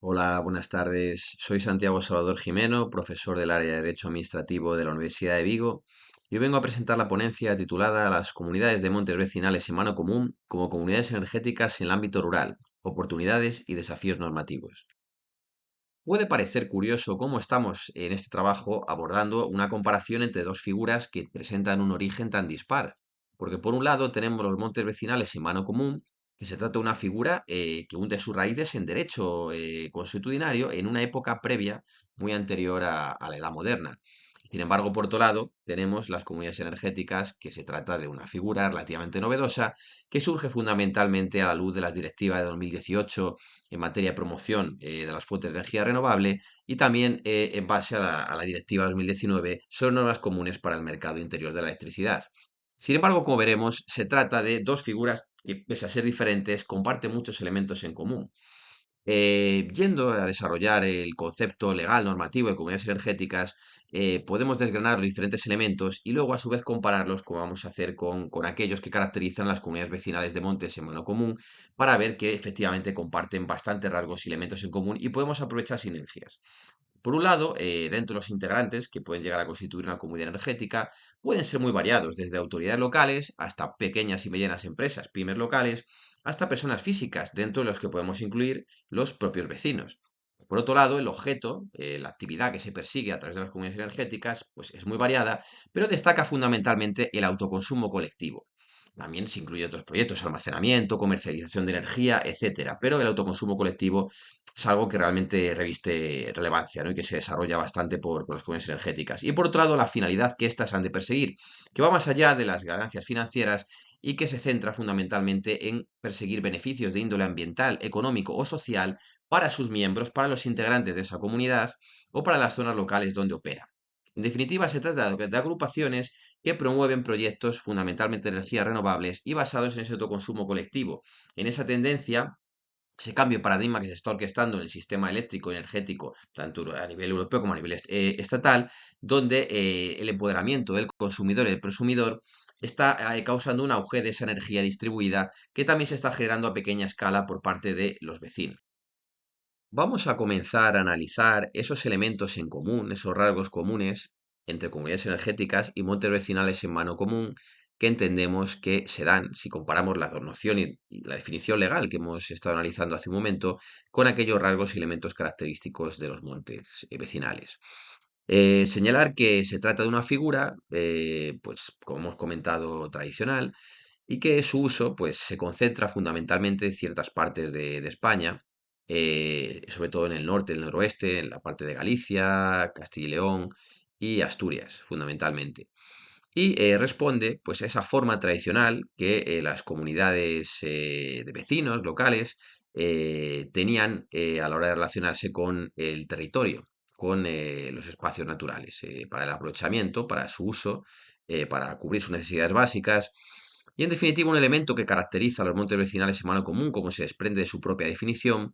Hola, buenas tardes. Soy Santiago Salvador Jimeno, profesor del área de Derecho Administrativo de la Universidad de Vigo, y hoy vengo a presentar la ponencia titulada Las comunidades de montes vecinales en mano común como comunidades energéticas en el ámbito rural, oportunidades y desafíos normativos. Puede parecer curioso cómo estamos en este trabajo abordando una comparación entre dos figuras que presentan un origen tan dispar, porque por un lado tenemos los montes vecinales en mano común, que se trata de una figura que hunde sus raíces en derecho consuetudinario en una época previa, muy anterior a la Edad Moderna. Sin embargo, por otro lado, tenemos las comunidades energéticas, que se trata de una figura relativamente novedosa, que surge fundamentalmente a la luz de las directivas de 2018 en materia de promoción de las fuentes de energía renovable y también en base a la Directiva 2019 sobre normas comunes para el mercado interior de la electricidad. Sin embargo, como veremos, se trata de dos figuras que, pese a ser diferentes, comparten muchos elementos en común. Yendo a desarrollar el concepto legal normativo de comunidades energéticas, podemos desgranar los diferentes elementos y luego a su vez compararlos, como vamos a hacer con aquellos que caracterizan las comunidades vecinales de montes en mano común, para ver que efectivamente comparten bastantes rasgos y elementos en común y podemos aprovechar sinergias. Por un lado, dentro de los integrantes que pueden llegar a constituir una comunidad energética, pueden ser muy variados, desde autoridades locales hasta pequeñas y medianas empresas, pymes locales, hasta personas físicas, dentro de los que podemos incluir los propios vecinos. Por otro lado, el objeto, la actividad que se persigue a través de las comunidades energéticas, pues es muy variada, pero destaca fundamentalmente el autoconsumo colectivo. También se incluyen otros proyectos, almacenamiento, comercialización de energía, etcétera. Pero el autoconsumo colectivo es algo que realmente reviste relevancia, ¿no? Y que se desarrolla bastante por las comunidades energéticas. Y por otro lado, la finalidad que éstas han de perseguir, que va más allá de las ganancias financieras y que se centra fundamentalmente en perseguir beneficios de índole ambiental, económico o social para sus miembros, para los integrantes de esa comunidad o para las zonas locales donde opera. En definitiva, se trata de agrupaciones que promueven proyectos fundamentalmente de energías renovables y basados en ese autoconsumo colectivo. En esa tendencia, ese cambio de paradigma que se está orquestando en el sistema eléctrico y energético, tanto a nivel europeo como a nivel estatal, donde el empoderamiento del consumidor y del prosumidor está causando un auge de esa energía distribuida que también se está generando a pequeña escala por parte de los vecinos. Vamos a comenzar a analizar esos elementos en común, esos rasgos comunes entre comunidades energéticas y montes vecinales en mano común que entendemos que se dan si comparamos la noción y la definición legal que hemos estado analizando hace un momento con aquellos rasgos y elementos característicos de los montes vecinales. Señalar que se trata de una figura, pues como hemos comentado, tradicional y que su uso pues, se concentra fundamentalmente en ciertas partes de España, sobre todo en el norte, el noroeste, en la parte de Galicia, Castilla y León y Asturias, fundamentalmente. Y responde pues, a esa forma tradicional que las comunidades de vecinos locales tenían a la hora de relacionarse con el territorio, con los espacios naturales, para el aprovechamiento, para su uso, para cubrir sus necesidades básicas y, en definitiva, un elemento que caracteriza a los montes vecinales en mano común, como se desprende de su propia definición,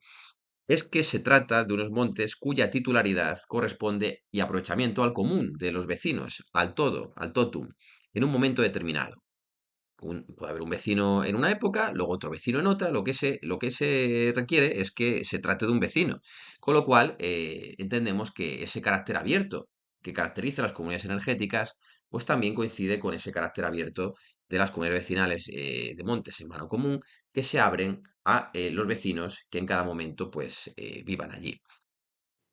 es que se trata de unos montes cuya titularidad corresponde y aprovechamiento al común de los vecinos, al todo, al totum, en un momento determinado. Puede haber un vecino en una época, luego otro vecino en otra, lo que se requiere es que se trate de un vecino. Con lo cual, entendemos que ese carácter abierto que caracteriza a las comunidades energéticas, pues también coincide con ese carácter abierto de las comunidades vecinales de montes en mano común, que se abren a los vecinos que en cada momento pues vivan allí.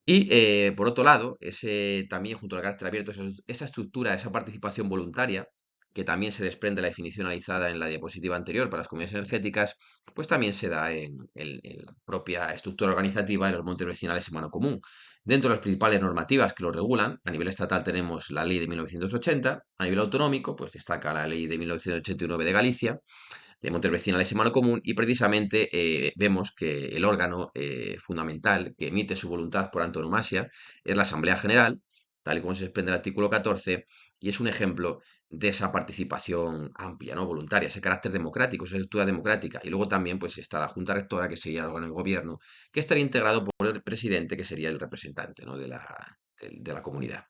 Y por otro lado, ese también junto al carácter abierto, esa estructura, esa participación voluntaria, que también se desprende de la definición analizada en la diapositiva anterior para las comunidades energéticas, pues también se da en la propia estructura organizativa de los montes vecinales en mano común. Dentro de las principales normativas que lo regulan, a nivel estatal tenemos la ley de 1980, a nivel autonómico, pues destaca la ley de 1989 de Galicia, de montes vecinales en mano común y precisamente vemos que el órgano fundamental que emite su voluntad por antonomasia es la Asamblea General, tal y como se desprende del artículo 14, y es un ejemplo de esa participación amplia, ¿no? Voluntaria, ese carácter democrático, esa estructura democrática. Y luego también pues está la Junta Rectora, que sería el órgano de gobierno, que estaría integrado por el presidente, que sería el representante, ¿no? de la comunidad.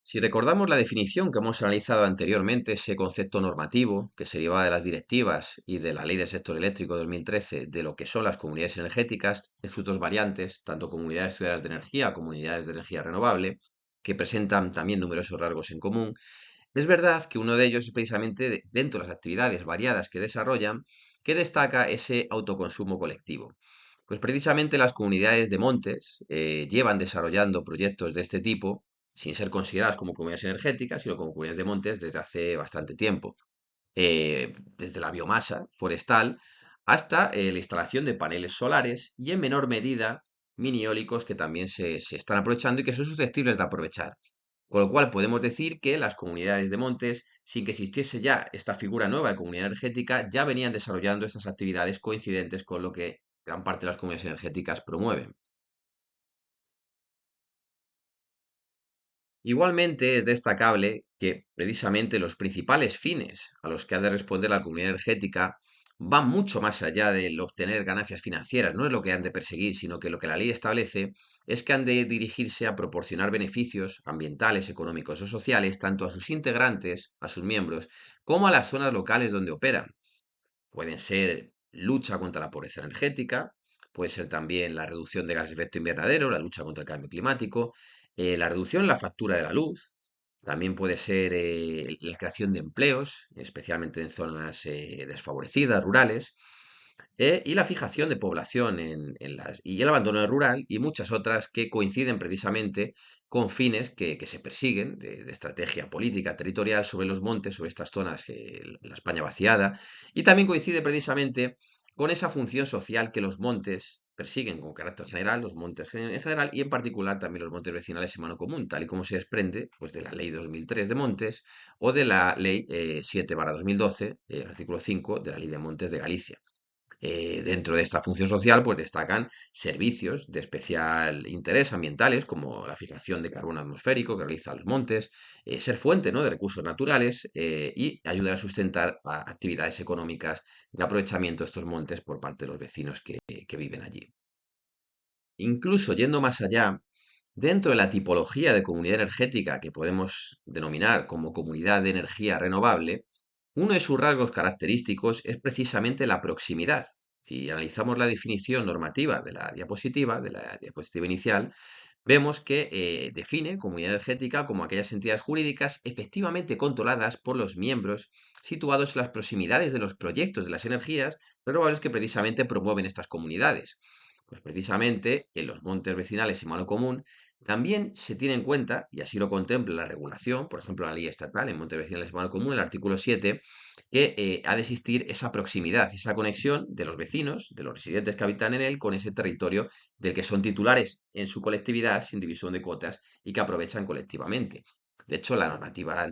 Si recordamos la definición que hemos analizado anteriormente, ese concepto normativo que se derivaba de las directivas y de la Ley del Sector Eléctrico de 2013, de lo que son las comunidades energéticas, en sus dos variantes, tanto comunidades ciudadanas de energía como comunidades de energía renovable, que presentan también numerosos rasgos en común, es verdad que uno de ellos es precisamente dentro de las actividades variadas que desarrollan, que destaca ese autoconsumo colectivo. Pues precisamente las comunidades de montes llevan desarrollando proyectos de este tipo, sin ser consideradas como comunidades energéticas, sino como comunidades de montes desde hace bastante tiempo. Desde la biomasa forestal hasta la instalación de paneles solares y en menor medida mini eólicos que también se están aprovechando y que son susceptibles de aprovechar. Con lo cual podemos decir que las comunidades de montes, sin que existiese ya esta figura nueva de comunidad energética, ya venían desarrollando estas actividades coincidentes con lo que gran parte de las comunidades energéticas promueven. Igualmente es destacable que precisamente los principales fines a los que ha de responder la comunidad energética van mucho más allá del obtener ganancias financieras, no es lo que han de perseguir, sino que lo que la ley establece es que han de dirigirse a proporcionar beneficios ambientales, económicos o sociales tanto a sus integrantes, a sus miembros, como a las zonas locales donde operan. Pueden ser lucha contra la pobreza energética, puede ser también la reducción de gases de efecto invernadero, la lucha contra el cambio climático, la reducción en la factura de la luz, también puede ser la creación de empleos, especialmente en zonas desfavorecidas, rurales, y la fijación de población y el abandono rural y muchas otras que coinciden precisamente con fines que se persiguen de estrategia política territorial sobre los montes, sobre estas zonas, la España vaciada, y también coincide precisamente con esa función social que los montes persiguen con carácter general, los montes en general, y en particular también los montes vecinales en mano común, tal y como se desprende pues, de la Ley 2003 de Montes o de la Ley 7/2012, artículo 5 de la Ley de Montes de Galicia. Dentro de esta función social, pues destacan servicios de especial interés ambientales, como la fijación de carbono atmosférico que realizan los montes, ser fuente, ¿no?, de recursos naturales y ayudar a sustentar actividades económicas de aprovechamiento de estos montes por parte de los vecinos que viven allí. Incluso yendo más allá, dentro de la tipología de comunidad energética que podemos denominar como comunidad de energía renovable, uno de sus rasgos característicos es precisamente la proximidad. Si analizamos la definición normativa de la diapositiva inicial, vemos que define comunidad energética como aquellas entidades jurídicas efectivamente controladas por los miembros situados en las proximidades de los proyectos de las energías renovables que precisamente promueven estas comunidades. Pues precisamente en los montes vecinales y mano común también se tiene en cuenta, y así lo contempla la regulación, por ejemplo, la ley estatal en montes vecinales y mano común, el artículo 7, que ha de existir esa proximidad, esa conexión de los vecinos, de los residentes que habitan en él, con ese territorio del que son titulares en su colectividad sin división de cuotas y que aprovechan colectivamente. De hecho, la normativa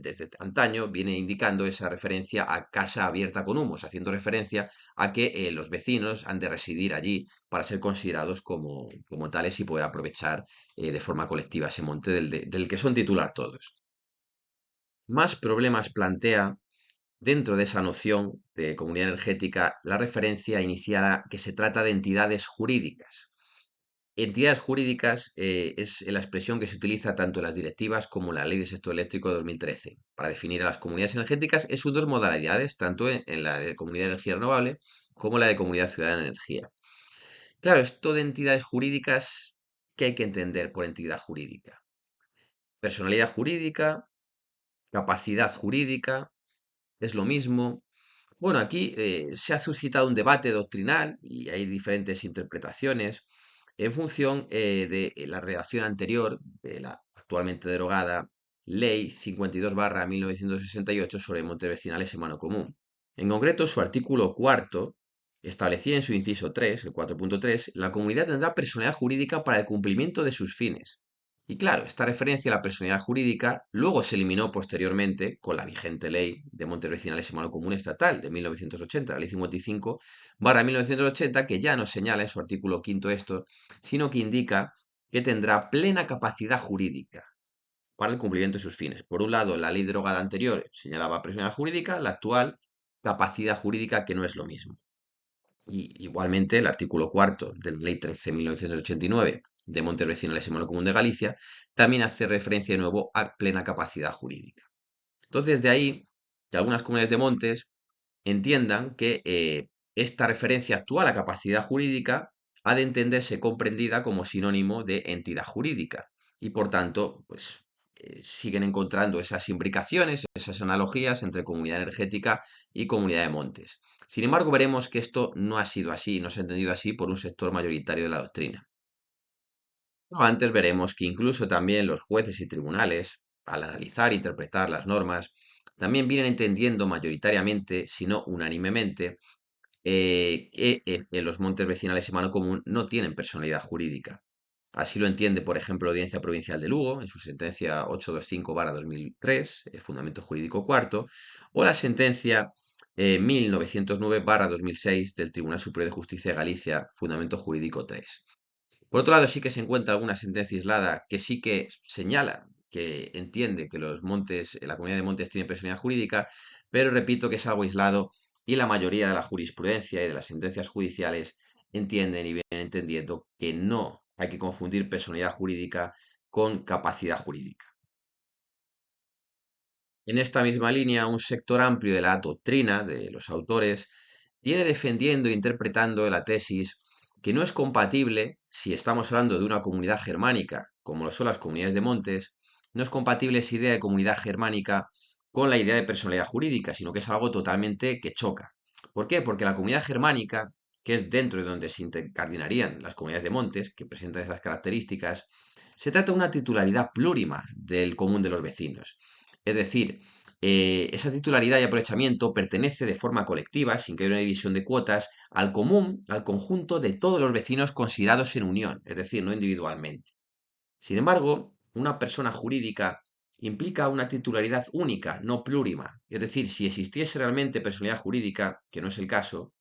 desde antaño viene indicando esa referencia a casa abierta con humos, haciendo referencia a que los vecinos han de residir allí para ser considerados como tales y poder aprovechar de forma colectiva ese monte del que son titular todos. Más problemas plantea dentro de esa noción de comunidad energética la referencia iniciada que se trata de entidades jurídicas. Entidades jurídicas es la expresión que se utiliza tanto en las directivas como en la Ley del Sector Eléctrico de 2013 para definir a las comunidades energéticas en sus dos modalidades, tanto en la de comunidad de energía renovable como la de comunidad ciudadana de energía. Claro, esto de entidades jurídicas, ¿qué hay que entender por entidad jurídica? Personalidad jurídica, capacidad jurídica, es lo mismo. Bueno, aquí se ha suscitado un debate doctrinal y hay diferentes interpretaciones en función de la redacción anterior de la actualmente derogada Ley 52/1968 sobre montes vecinales en mano común. En concreto, su artículo cuarto establecía en su inciso 3, el 4.3, la comunidad tendrá personalidad jurídica para el cumplimiento de sus fines. Y claro, esta referencia a la personalidad jurídica luego se eliminó posteriormente con la vigente ley de montes vecinales y mano común estatal de 1980, la ley 55/1980, que ya no señala en su artículo quinto esto, sino que indica que tendrá plena capacidad jurídica para el cumplimiento de sus fines. Por un lado, la ley derogada anterior señalaba personalidad jurídica, la actual capacidad jurídica, que no es lo mismo. Y igualmente el artículo cuarto de la ley 13/1989 de Montes Vecinales y Común de Galicia, también hace referencia de nuevo a plena capacidad jurídica. Entonces, de ahí que algunas comunidades de montes entiendan que esta referencia actual a capacidad jurídica ha de entenderse comprendida como sinónimo de entidad jurídica y por tanto, pues siguen encontrando esas imbricaciones, esas analogías entre comunidad energética y comunidad de montes. Sin embargo, veremos que esto no ha sido así, no se ha entendido así por un sector mayoritario de la doctrina. Antes veremos que incluso también los jueces y tribunales, al analizar e interpretar las normas, también vienen entendiendo mayoritariamente, si no unánimemente, que los montes vecinales y mano común no tienen personalidad jurídica. Así lo entiende, por ejemplo, la Audiencia Provincial de Lugo, en su sentencia 825/2003, Fundamento Jurídico Cuarto, o la sentencia 1909/2006 del Tribunal Superior de Justicia de Galicia, Fundamento Jurídico 3. Por otro lado, sí que se encuentra alguna sentencia aislada que sí que señala, que entiende que los montes, la comunidad de montes tiene personalidad jurídica, pero repito que es algo aislado y la mayoría de la jurisprudencia y de las sentencias judiciales entienden y vienen entendiendo que no hay que confundir personalidad jurídica con capacidad jurídica. En esta misma línea, un sector amplio de la doctrina de los autores viene defendiendo e interpretando la tesis que no es compatible, si estamos hablando de una comunidad germánica, como lo son las comunidades de montes, no es compatible esa idea de comunidad germánica con la idea de personalidad jurídica, sino que es algo totalmente que choca. ¿Por qué? Porque la comunidad germánica, que es dentro de donde se incardinarían las comunidades de montes, que presentan estas características, se trata de una titularidad plurima del común de los vecinos. Es decir, esa titularidad y aprovechamiento pertenece de forma colectiva, sin que haya una división de cuotas, al común, al conjunto de todos los vecinos considerados en unión, es decir, no individualmente. Sin embargo, una persona jurídica implica una titularidad única, no plurima. Es decir, si existiese realmente personalidad jurídica, que no es el caso,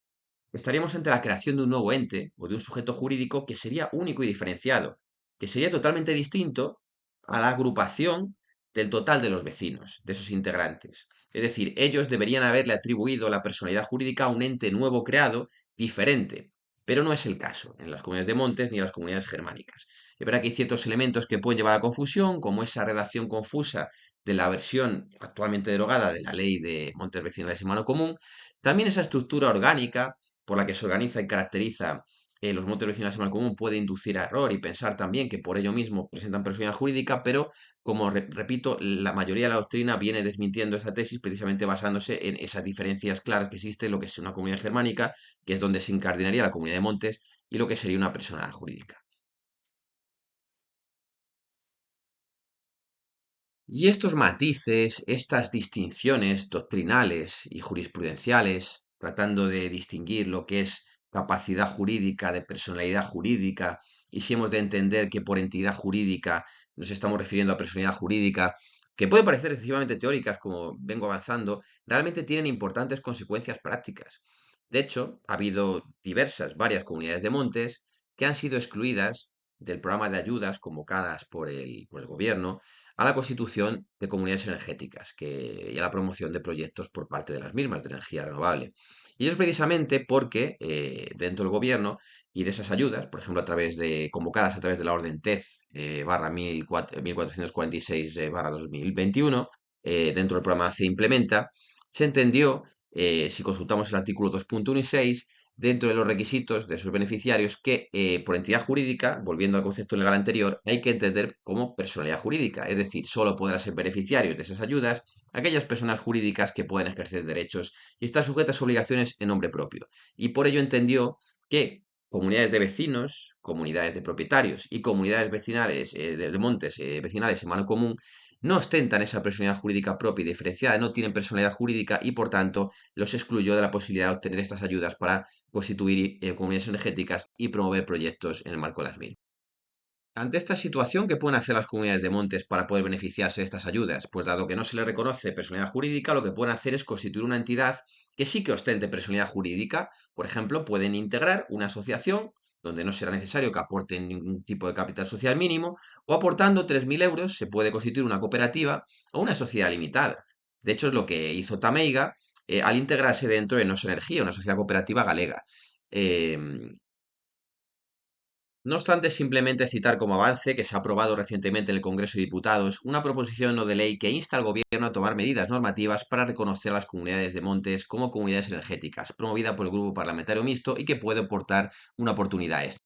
estaríamos ante la creación de un nuevo ente o de un sujeto jurídico que sería único y diferenciado, que sería totalmente distinto a la agrupación del total de los vecinos, de esos integrantes. Es decir, ellos deberían haberle atribuido la personalidad jurídica a un ente nuevo creado, diferente, pero no es el caso en las comunidades de montes ni en las comunidades germánicas. Es verdad que hay ciertos elementos que pueden llevar a confusión, como esa redacción confusa de la versión actualmente derogada de la ley de montes vecinales y mano común, también esa estructura orgánica por la que se organiza y caracteriza los montes vecinales en común puede inducir a error y pensar también que por ello mismo presentan personalidad jurídica, pero como repito, la mayoría de la doctrina viene desmintiendo esta tesis precisamente basándose en esas diferencias claras que existe en lo que es una comunidad germánica, que es donde se incardinaría la comunidad de montes, y lo que sería una persona jurídica. Y estos matices, estas distinciones doctrinales y jurisprudenciales, tratando de distinguir lo que es capacidad jurídica de personalidad jurídica, y si hemos de entender que por entidad jurídica nos estamos refiriendo a personalidad jurídica, que pueden parecer excesivamente teóricas, como vengo avanzando, realmente tienen importantes consecuencias prácticas. De hecho, ha habido varias comunidades de montes que han sido excluidas del programa de ayudas convocadas por el gobierno a la constitución de comunidades energéticas y a la promoción de proyectos por parte de las mismas de energía renovable. Y es precisamente porque dentro del gobierno y de esas ayudas, por ejemplo, convocadas a través de la orden TEZ barra 1446 barra 2021, dentro del programa se implementa, se entendió, si consultamos el artículo 2.1 y 6, dentro de los requisitos de sus beneficiarios que por entidad jurídica, volviendo al concepto legal anterior, hay que entender como personalidad jurídica, es decir, solo podrán ser beneficiarios de esas ayudas aquellas personas jurídicas que puedan ejercer derechos y estar sujetas a obligaciones en nombre propio. Y por ello entendió que comunidades de vecinos, comunidades de propietarios y comunidades vecinales de montes vecinales en mano común no ostentan esa personalidad jurídica propia y diferenciada, no tienen personalidad jurídica y por tanto los excluyó de la posibilidad de obtener estas ayudas para constituir comunidades energéticas y promover proyectos en el marco de las mismas. Ante esta situación, ¿qué pueden hacer las comunidades de montes para poder beneficiarse de estas ayudas? Pues dado que no se les reconoce personalidad jurídica, lo que pueden hacer es constituir una entidad que sí que ostente personalidad jurídica. Por ejemplo, pueden integrar una asociación donde no será necesario que aporten ningún tipo de capital social mínimo, o aportando 3.000 euros se puede constituir una cooperativa o una sociedad limitada. De hecho, es lo que hizo Tameiga al integrarse dentro de Nos Energía, una sociedad cooperativa galega. Eh, No obstante, simplemente citar como avance que se ha aprobado recientemente en el Congreso de Diputados una proposición no de ley que insta al Gobierno a tomar medidas normativas para reconocer a las comunidades de montes como comunidades energéticas, promovida por el Grupo Parlamentario Mixto y que puede aportar una oportunidad a esto.